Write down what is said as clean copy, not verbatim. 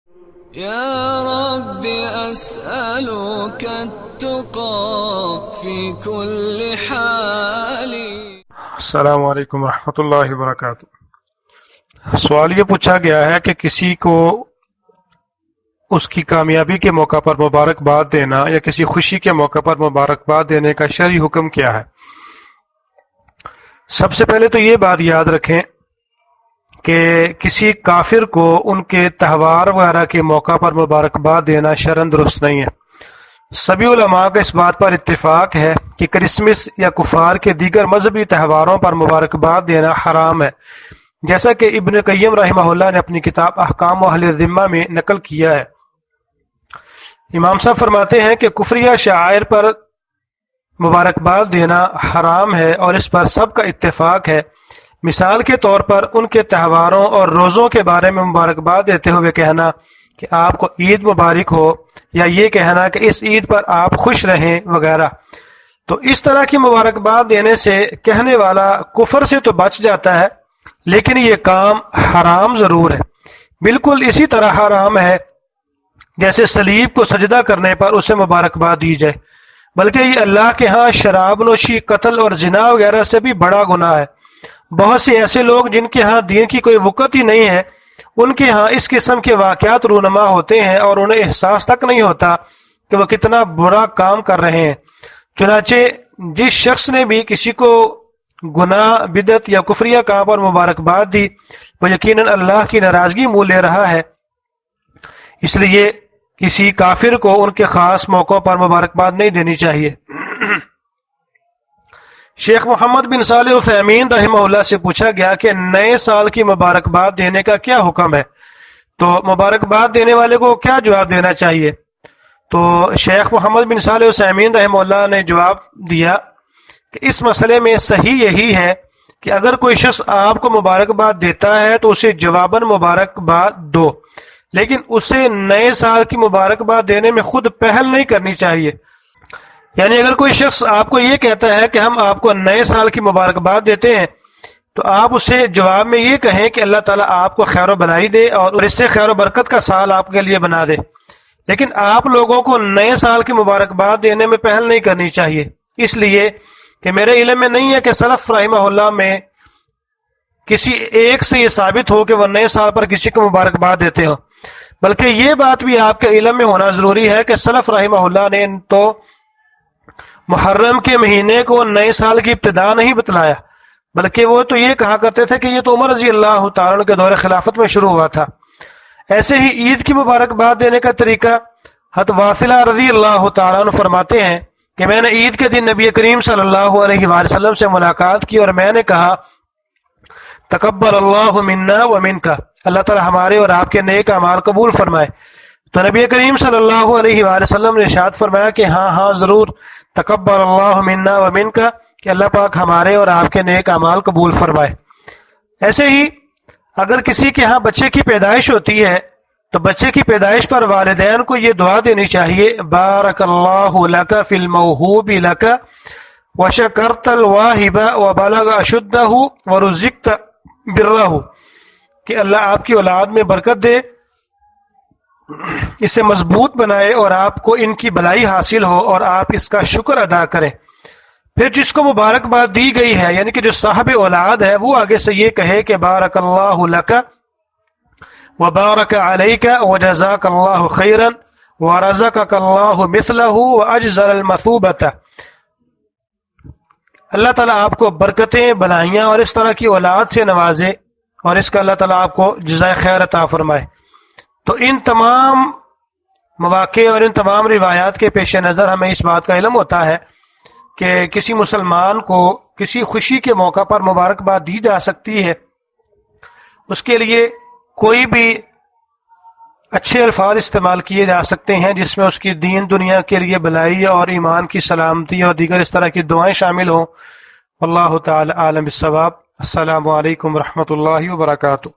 يا رب أسألك التقى في كل حال. السلام علیکم ورحمۃ اللہ وبرکاتہ۔ سوال یہ پوچھا گیا ہے کہ کسی کو اس کی کامیابی کے موقع پر مبارکباد دینا یا کسی خوشی کے موقع پر مبارکباد دینے کا شرعی حکم کیا ہے؟ سب سے پہلے تو یہ بات یاد رکھیں کہ کسی کافر کو ان کے تہوار وغیرہ کے موقع پر مبارکباد دینا شرعاً درست نہیں ہے۔ سبھی علماء کا اس بات پر اتفاق ہے کہ کرسمس یا کفار کے دیگر مذہبی تہواروں پر مبارکباد دینا حرام ہے، جیسا کہ ابن قیم رحمہ اللہ نے اپنی کتاب احکام اہل ذمہ میں نقل کیا ہے۔ امام صاحب فرماتے ہیں کہ کفریہ شعائر پر مبارکباد دینا حرام ہے اور اس پر سب کا اتفاق ہے۔ مثال کے طور پر ان کے تہواروں اور روزوں کے بارے میں مبارکباد دیتے ہوئے کہنا کہ آپ کو عید مبارک ہو، یا یہ کہنا کہ اس عید پر آپ خوش رہیں وغیرہ، تو اس طرح کی مبارکباد دینے سے کہنے والا کفر سے تو بچ جاتا ہے، لیکن یہ کام حرام ضرور ہے۔ بالکل اسی طرح حرام ہے جیسے صلیب کو سجدہ کرنے پر اسے مبارکباد دی جائے، بلکہ یہ اللہ کے ہاں شراب نوشی، قتل اور زنا وغیرہ سے بھی بڑا گناہ ہے۔ بہت سے ایسے لوگ جن کے ہاں دین کی کوئی وقت ہی نہیں ہے، ان کے ہاں اس قسم کے واقعات رونما ہوتے ہیں اور انہیں احساس تک نہیں ہوتا کہ وہ کتنا برا کام کر رہے ہیں۔ چنانچہ جس شخص نے بھی کسی کو گناہ، بدعت یا کفریہ کام پر مبارکباد دی، وہ یقیناً اللہ کی ناراضگی مول لے رہا ہے۔ اس لیے کسی کافر کو ان کے خاص موقعوں پر مبارکباد نہیں دینی چاہیے۔ شیخ محمد بن صالح عثیمین رحمہ اللہ سے پوچھا گیا کہ نئے سال کی مبارکباد دینے کا کیا حکم ہے، تو مبارکباد دینے والے کو کیا جواب دینا چاہیے؟ تو شیخ محمد بن صالح عثیمین رحمہ اللہ نے جواب دیا کہ اس مسئلے میں صحیح یہی ہے کہ اگر کوئی شخص آپ کو مبارکباد دیتا ہے تو اسے جواباً مبارکباد دو، لیکن اسے نئے سال کی مبارکباد دینے میں خود پہل نہیں کرنی چاہیے۔ یعنی اگر کوئی شخص آپ کو یہ کہتا ہے کہ ہم آپ کو نئے سال کی مبارکباد دیتے ہیں، تو آپ اسے جواب میں یہ کہیں کہ اللہ تعالیٰ آپ کو خیر و بھلائی دے اور اس سے خیر و برکت کا سال آپ کے لیے بنا دے، لیکن آپ لوگوں کو نئے سال کی مبارکباد دینے میں پہل نہیں کرنی چاہیے، اس لیے کہ میرے علم میں نہیں ہے کہ سلف رحمہ اللہ میں کسی ایک سے یہ ثابت ہو کہ وہ نئے سال پر کسی کو مبارکباد دیتے ہو، بلکہ یہ بات بھی آپ کے علم میں ہونا ضروری ہے کہ سلف رحمہ اللہ نے تو محرم کے مہینے کو نئے سال کی ابتدا نہیں بتلایا، بلکہ وہ تو یہ کہا کرتے تھے کہ یہ تو عمر رضی اللہ تعالیٰ عنہ کے دور خلافت میں شروع ہوا تھا۔ ایسے ہی عید کی مبارکباد دینے کا طریقہ حضرت واصلہ رضی اللہ تعالیٰ عنہ فرماتے ہیں کہ میں نے عید کے دن نبی کریم صلی اللہ علیہ وآلہ وسلم سے ملاقات کی اور میں نے کہا تقبل اللہ منا و منکا، اللہ تعالیٰ ہمارے اور آپ کے نیک اعمال قبول فرمائے۔ تو نبی کریم صلی اللہ علیہ وآلہ وسلم نے ارشاد فرمایا کہ ہاں ضرور، تقبل اللہ منا و منکا، کہ اللہ پاک ہمارے اور آپ کے نیک اعمال قبول فرمائے۔ ایسے ہی اگر کسی کے ہاں بچے کی پیدائش ہوتی ہے تو بچے کی پیدائش پر والدین کو یہ دعا دینی چاہیے، بارک اللہ لک فی الموہوب لک وشکرت الواہب وبلغ اشدہ ورزقت برہ، کہ اللہ آپ کی اولاد میں برکت دے، اسے مضبوط بنائے اور آپ کو ان کی بھلائی حاصل ہو اور آپ اس کا شکر ادا کریں۔ پھر جس کو مبارکباد دی گئی ہے یعنی کہ جو صاحب اولاد ہے، وہ آگے سے یہ کہے کہ بارک اللہ لک وبارک علیک وجزاک اللہ خیرا ورزقک اللہ مثلہ واجزل المثوبۃ، اللہ تعالیٰ آپ کو برکتیں، بھلائیاں اور اس طرح کی اولاد سے نوازے اور اس کا اللہ تعالیٰ آپ کو جزائے خیر عطا فرمائے۔ تو ان تمام مواقع اور ان تمام روایات کے پیش نظر ہمیں اس بات کا علم ہوتا ہے کہ کسی مسلمان کو کسی خوشی کے موقع پر مبارکباد دی جا سکتی ہے، اس کے لیے کوئی بھی اچھے الفاظ استعمال کیے جا سکتے ہیں جس میں اس کی دین دنیا کے لیے بھلائی اور ایمان کی سلامتی اور دیگر اس طرح کی دعائیں شامل ہوں۔ واللہ تعالی عالم بالصواب۔ السلام علیکم ورحمۃ اللہ وبرکاتہ۔